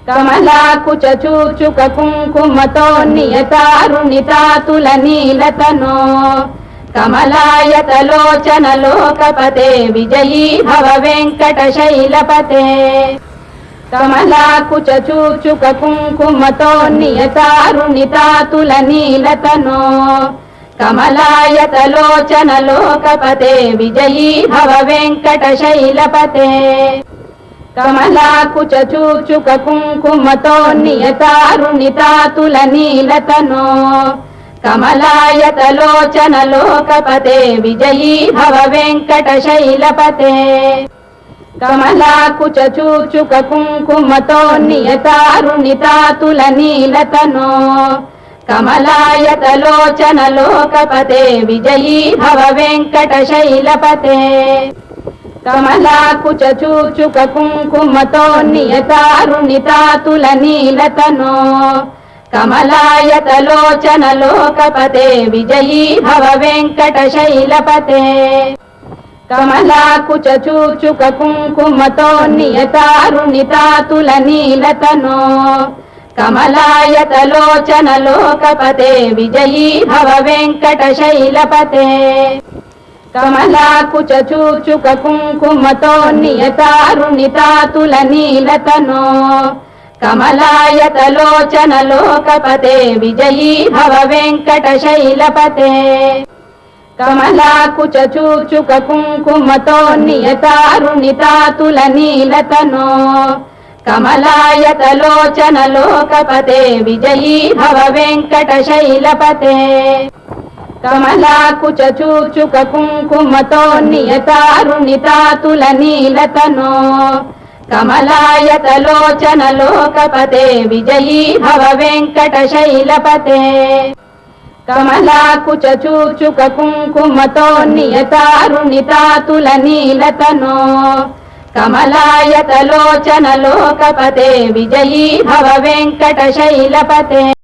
కమలాకుచ చూచుక కుంకుమతో నియతారుణితాతుల నీలతనో కమలాయతలోచన లోకపతే విజయీ భవ వెంకట శైలపతే కమలాకుచ చూచుక కుంకుమతో నియతారుణితాతుల నీలతనో కమలాయతలోచన లోకపతే విజయీ భవ వెంకట శైలపతే కమలాకుచ చూచుక కుంకుమతో నియతారుణితాతుల నీలతనో కమలాయతలోచన లోకపతే విజయీ భవ వెంకట శైలపతే కమలాకుచ చూచుక కుంకుమతో నియతారుణితాతుల నీలతనో కమలాయతలోచన లోకపతే విజయీ భవ వెంకట శైలపతే కమలాకుచ చూచుక కుంకుమతో నియతారుణితాతుల నీలతనో కమలాయతలోచన లోకపతే విజయీ భవ వెంకట శైలపతే కమలాకుచ చూచుక కుంకుమతో నియతారుణితాతుల నీలతనో కమలాయతలోచన లోకపతే విజయీ భవ వెంకట శైలపతే కమలాకుచ చూచుక కుంకుమతో నియతారుణితాతుల నీలతనో కమలాయతలోచన లోకపతే విజయీ భవ వెంకట శైలపతే కమలాకుచ చూచుక కుంకుమతో నియతారుణితాతుల నీలతనో కమలాయతలోచన లోకపతే విజయీ భవ వెంకట శైలపతే కమలాకుచ చూచుక కుంకుమతో నియతారుణితాతుల నీలతనో కమలాయతలోచన లోకపతే విజయీ భవ వెంకట శైలపతే కమలాకుచ చూచుక కుంకుమతో నియతారుణితాతుల నీలతనో కమలాయతలోచన లోకపతే విజయీ భవ వెంకట శైలపతే